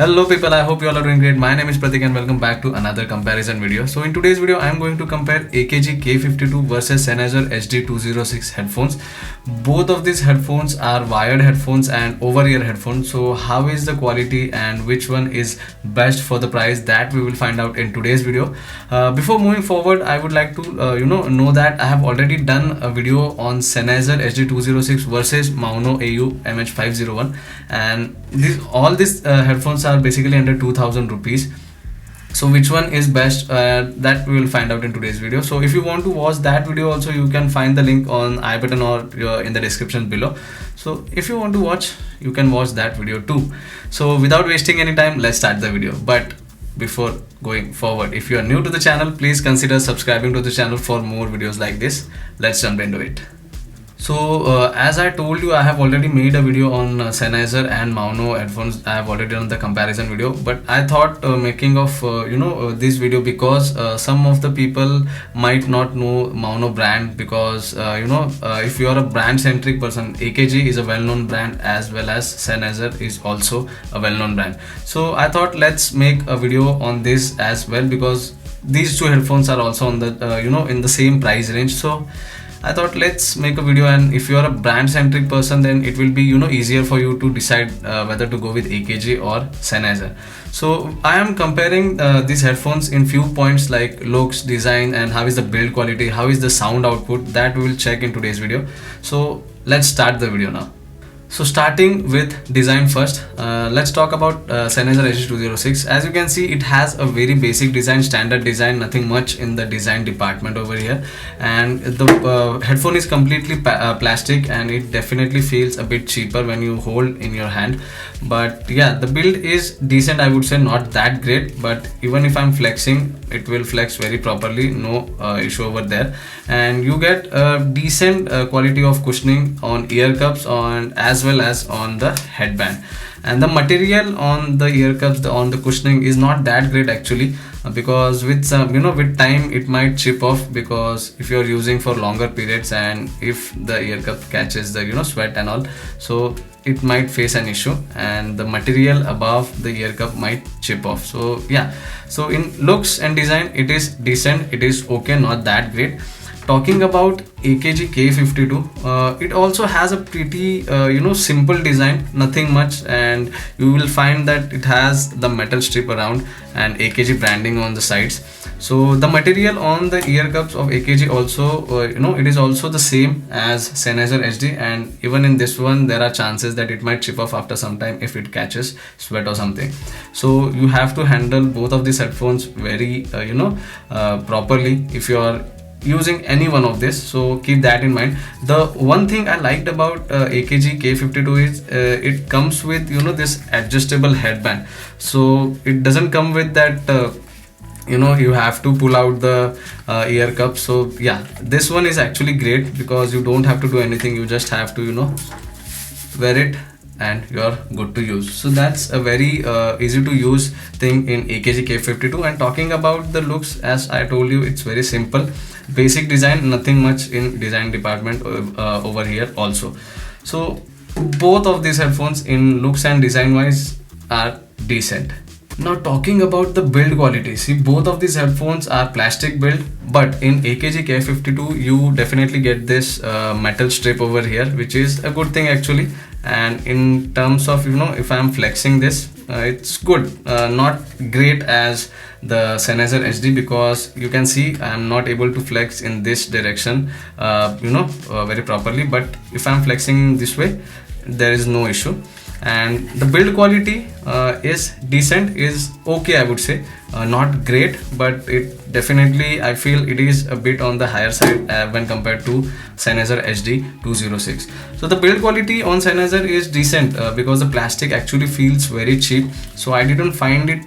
Hello people, I hope you all are doing great. My name is Pratik and welcome back to another comparison video. So in today's video, I am going to compare AKG K52 versus Sennheiser HD206 headphones. Both of these headphones are wired headphones and over-ear headphones. So how is the quality and which one is best for the price, that we will find out in today's video. Before moving forward, I would like to know that I have already done a video on Sennheiser HD206 versus Maono AU MH501, and all these headphones are basically under 2000 rupees. So which one is best, that we will find out in today's video. So if you want to watch that video also, you can find the link on I button or in the description below. So if you want to watch, you can watch that video too. So without wasting any time, let's start the video. But before going forward, if you are new to the channel, please consider subscribing to the channel for more videos like this. Let's jump into it. So as I told you, I have already made a video on Sennheiser and Maono headphones. I have already done the comparison video, but I thought making of this video, because some of the people might not know Maono brand, because if you are a brand centric person, AKG is a well-known brand as well as Sennheiser is also a well-known brand. So I thought let's make a video on this as well, because these two headphones are also on the in the same price range. So I thought let's make a video, and if you are a brand centric person, then it will be easier for you to decide whether to go with AKG or Sennheiser. So I am comparing these headphones in few points like looks, design, and how is the build quality, how is the sound output, that we will check in today's video. So let's start the video now. So starting with design first, let's talk about Sennheiser HD206. As you can see, it has a very basic design, standard design, nothing much in the design department over here. And the headphone is completely plastic, and it definitely feels a bit cheaper when you hold in your hand. But yeah, the build is decent, I would say, not that great, but even if I'm flexing, it will flex very properly, no issue over there. And you get a decent quality of cushioning on ear cups and as well as on the headband. And the material on the ear cups, on the cushioning, is not that great actually, because with some with time it might chip off, because if you're using for longer periods and if the ear cup catches the sweat and all, so it might face an issue and the material above the ear cup might chip off. So yeah, so in looks and design, it is decent, it is okay, not that great. Talking about AKG K52, it also has a pretty simple design, nothing much, and you will find that it has the metal strip around and AKG branding on the sides. So the material on the ear cups of AKG also, it is also the same as Sennheiser HD, and even in this one there are chances that it might chip off after some time if it catches sweat or something. So you have to handle both of these headphones very properly if you are using any one of this, so keep that in mind. The one thing I liked about AKG K52 is it comes with this adjustable headband. So it doesn't come with that you have to pull out the ear cup. So yeah, this one is actually great because you don't have to do anything, you just have to wear it and you're good to use. So that's a very easy to use thing in AKG K52. And talking about the looks, as I told you, it's very simple, basic design, nothing much in design department over here also. So both of these headphones in looks and design wise are decent. Now talking about the build quality, see, both of these headphones are plastic build, but in AKG K52 you definitely get this metal strip over here, which is a good thing actually. And in terms of if I'm flexing this, it's good, not great as the Sennheiser HD, because you can see I'm not able to flex in this direction very properly, but if I'm flexing this way, there is no issue. And the build quality is decent, is okay, I would say, not great, but it definitely, I feel it is a bit on the higher side when compared to Sennheiser HD206. So the build quality on Sennheiser is decent because the plastic actually feels very cheap, so I didn't find it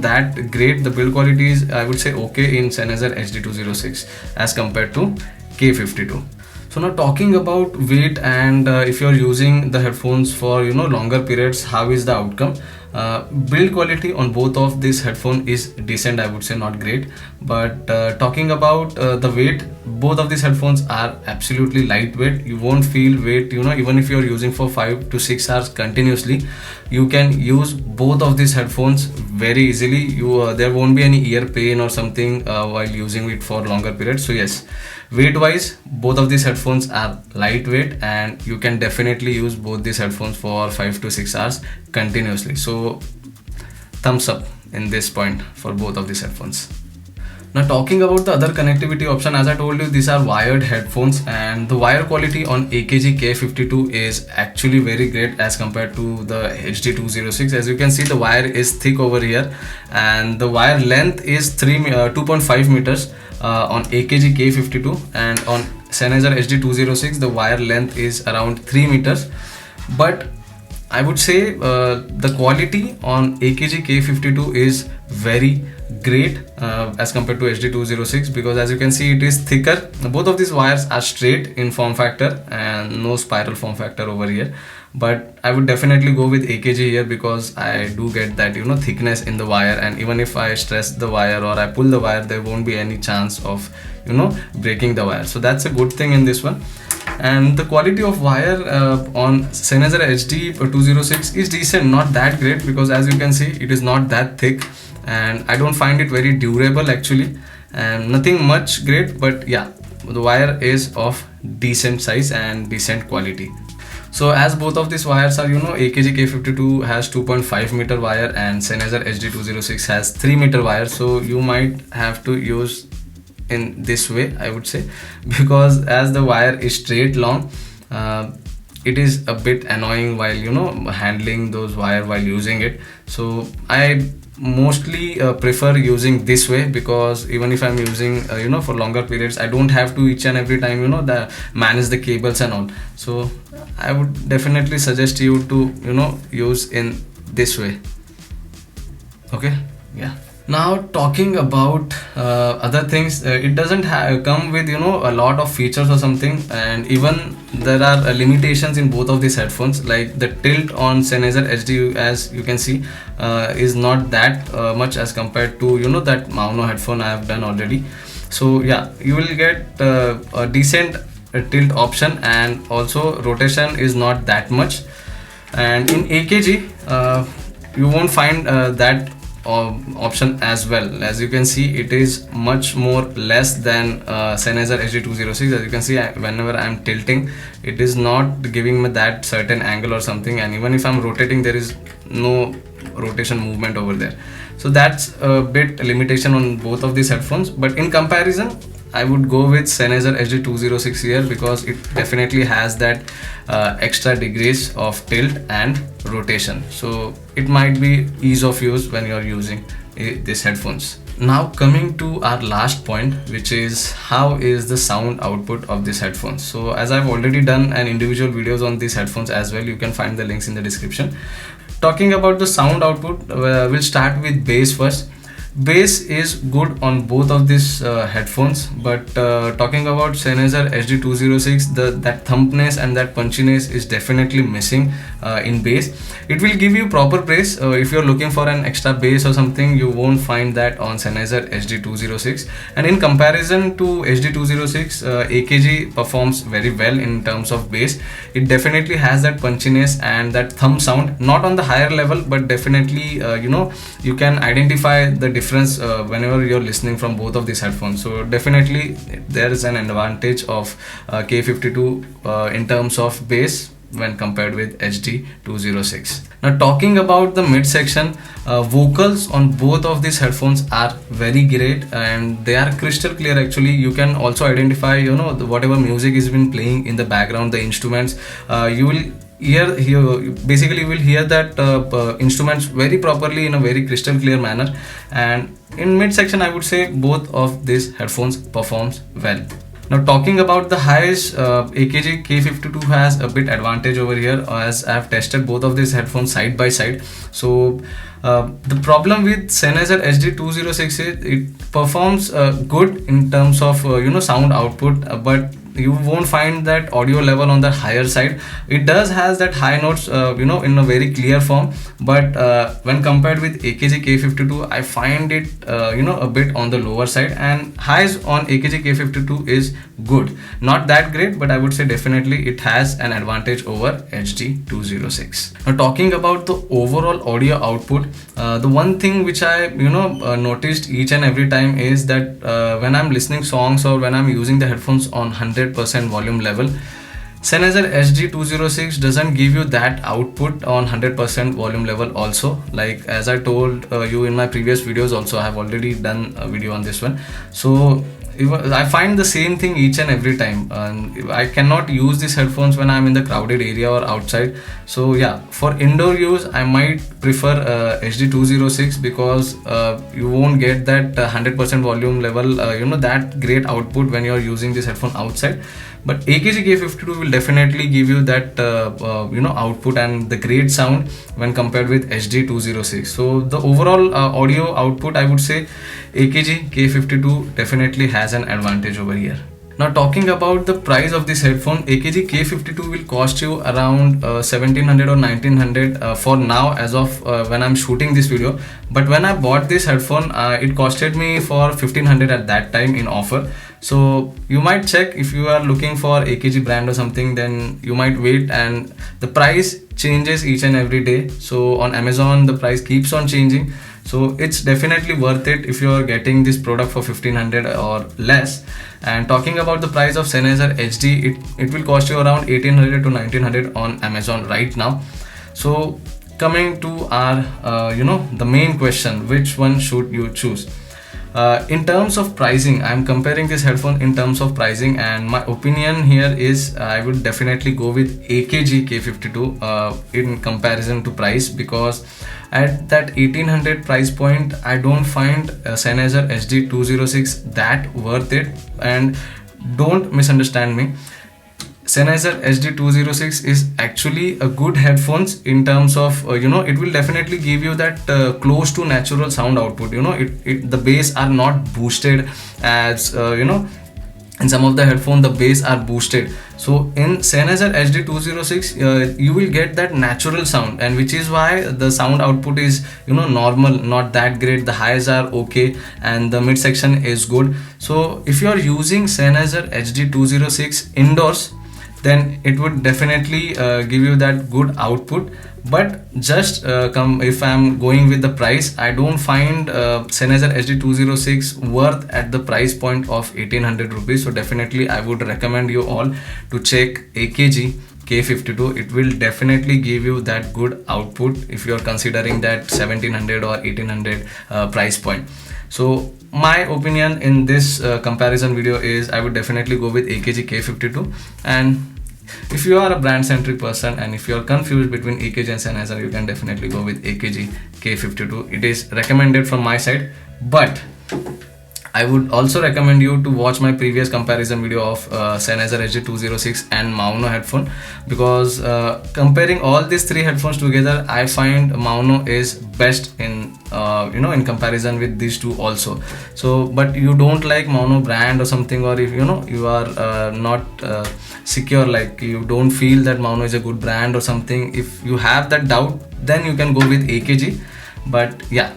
that great. The build quality is, I would say, okay in Sennheiser HD206 as compared to K52. So now talking about weight, and if you're using the headphones for longer periods, how is the outcome? Build quality on both of these headphone is decent, I would say, not great. But talking about the weight, both of these headphones are absolutely lightweight. You won't feel weight, even if you're using for 5 to 6 hours continuously. You can use both of these headphones very easily. There won't be any ear pain or something while using it for longer periods. So yes, weight wise, both of these headphones are lightweight, and you can definitely use both these headphones for 5 to 6 hours continuously. So thumbs up in this point for both of these headphones. Now talking about the other connectivity option, as I told you, these are wired headphones, and the wire quality on AKG K52 is actually very great as compared to the HD206. As you can see, the wire is thick over here, and the wire length is 2.5 meters on AKG K52, and on Sennheiser HD206 the wire length is around 3 meters. But I would say the quality on AKG K52 is very great as compared to HD206, because as you can see, it is thicker. Both of these wires are straight in form factor and no spiral form factor over here. But I would definitely go with AKG here, because I do get that thickness in the wire, and even if I stress the wire or I pull the wire, there won't be any chance of breaking the wire. So that's a good thing in this one. And the quality of wire on Sennheiser HD206 is decent, not that great, because as you can see, it is not that thick, and I don't find it very durable actually, and nothing much great. But yeah, the wire is of decent size and decent quality. So as both of these wires are, AKG K52 has 2.5 meter wire and Sennheiser HD206 has 3 meter wire. So you might have to use in this way, I would say, because as the wire is straight long, it is a bit annoying while handling those wire while using it. So I mostly prefer using this way, because even if I'm using for longer periods, I don't have to each and every time manage the cables and all. So I would definitely suggest you to use in this way. Okay, yeah. Now talking about other things, it doesn't come with a lot of features or something, and even there are limitations in both of these headphones. Like the tilt on Sennheiser HD, as you can see, is not that much as compared to that Maono headphone I have done already. So yeah, you will get a decent tilt option, and also rotation is not that much. And in AKG you won't find that option as well. As you can see, it is much more less than Sennheiser HD206. As you can see, whenever I'm tilting, it is not giving me that certain angle or something, and even if I'm rotating, there is no rotation movement over there. So that's a bit limitation on both of these headphones. But in comparison, I would go with Sennheiser HD206 here, because it definitely has that extra degrees of tilt and rotation. So it might be ease of use when you're using these headphones. Now coming to our last point, which is how is the sound output of these headphones. So as I've already done an individual videos on these headphones as well, you can find the links in the description. Talking about the sound output, we'll start with bass first. Bass is good on both of these headphones, but talking about Sennheiser HD206, that thumpness and that punchiness is definitely missing in bass. It will give you proper bass. If you're looking for an extra bass or something, you won't find that on Sennheiser HD206. And in comparison to HD206, AKG performs very well in terms of bass. It definitely has that punchiness and that thump sound, not on the higher level, but definitely you can identify the difference whenever you're listening from both of these headphones. So definitely there is an advantage of K52 in terms of bass when compared with HD206. Now talking about the mid section, vocals on both of these headphones are very great, and they are crystal clear. Actually, you can also identify whatever music is been playing in the background, the instruments. You will basically you will hear that instruments very properly in a very crystal clear manner. And in mid section, I would say both of these headphones performs well. Now talking about the highs, AKG K52 has a bit advantage over here, as I have tested both of these headphones side by side. So the problem with Sennheiser HD206 is it performs good in terms of sound output, but you won't find that audio level on the higher side. It does has that high notes in a very clear form, but when compared with AKG K52, I find it a bit on the lower side, and highs on AKG K52 is good, not that great, but I would say definitely it has an advantage over HD206. Now talking about the overall audio output, the one thing which I noticed each and every time is that when I'm listening songs or when I'm using the headphones on 100% volume level, Sennheiser HD206 doesn't give you that output on 100% volume level also. Like as I told you in my previous videos also, I have already done a video on this one. So I find the same thing each and every time. I cannot use these headphones when I'm in the crowded area or outside. So yeah, for indoor use I might prefer HD206 because you won't get that 100% volume level, that great output when you're using this headphone outside. But AKG K52 will definitely give you that output and the great sound when compared with HD206. So the overall audio output, I would say AKG K52 definitely has an advantage over here. Now talking about the price of this headphone, AKG K52 will cost you around 1700 or 1900 for now as of when I'm shooting this video. But when I bought this headphone, it costed me for 1500 at that time in offer. So you might check if you are looking for AKG brand or something, then you might wait, and the price changes each and every day. So on Amazon the price keeps on changing. So it's definitely worth it if you are getting this product for 1500 or less. And talking about the price of Sennheiser HD, it will cost you around 1800 to 1900 on Amazon right now. So coming to our the main question, which one should you choose? In terms of pricing, I'm comparing this headphone in terms of pricing, and my opinion here is I would definitely go with AKG K52 in comparison to price, because at that 1800 price point I don't find Sennheiser HD206 that worth it. And don't misunderstand me, Sennheiser HD206 is actually a good headphones in terms of it will definitely give you that close to natural sound output. The bass are not boosted as in some of the headphones the bass are boosted. So in Sennheiser HD206 you will get that natural sound, and which is why the sound output is normal, not that great. The highs are okay and the mid section is good. So if you are using Sennheiser HD206 indoors, then it would definitely give you that good output. But just if I'm going with the price, I don't find Sennheiser HD206 worth at the price point of 1800 rupees. So definitely I would recommend you all to check AKG K52. It will definitely give you that good output if you're considering that 1700 or 1800 price point. So my opinion in this comparison video is I would definitely go with AKG K52. And if you are a brand centric person and if you are confused between AKG and Sennheiser, you can definitely go with AKG K52. It is recommended from my side, but I would also recommend you to watch my previous comparison video of Sennheiser HD206 and Maono headphone, because comparing all these three headphones together, I find Maono is best in in comparison with these two also. So but you don't like Maono brand or something, or if you are not secure, like you don't feel that Maono is a good brand or something, if you have that doubt, then you can go with AKG. But yeah,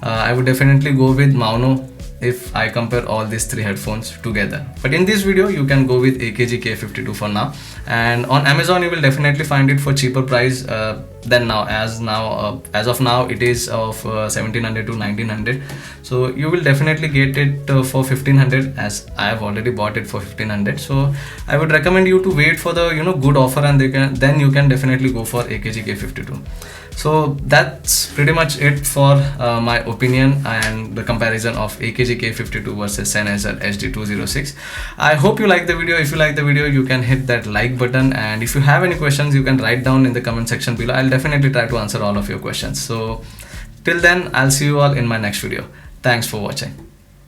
I would definitely go with Maono if I compare all these three headphones together. But in this video you can go with AKG K52 for now, and on Amazon you will definitely find it for cheaper price than now. As of now it is of 1700 to 1900. So you will definitely get it for 1500, as I have already bought it for 1500. So I would recommend you to wait for the good offer, and then you can definitely go for AKG K52. So that's pretty much it for my opinion and the comparison of AKG K52 versus Sennheiser HD206. I hope you like the video. If you like the video, you can hit that like button, and if you have any questions, you can write down in the comment section below. I'll definitely try to answer all of your questions. So till then, I'll see you all in my next video. Thanks for watching.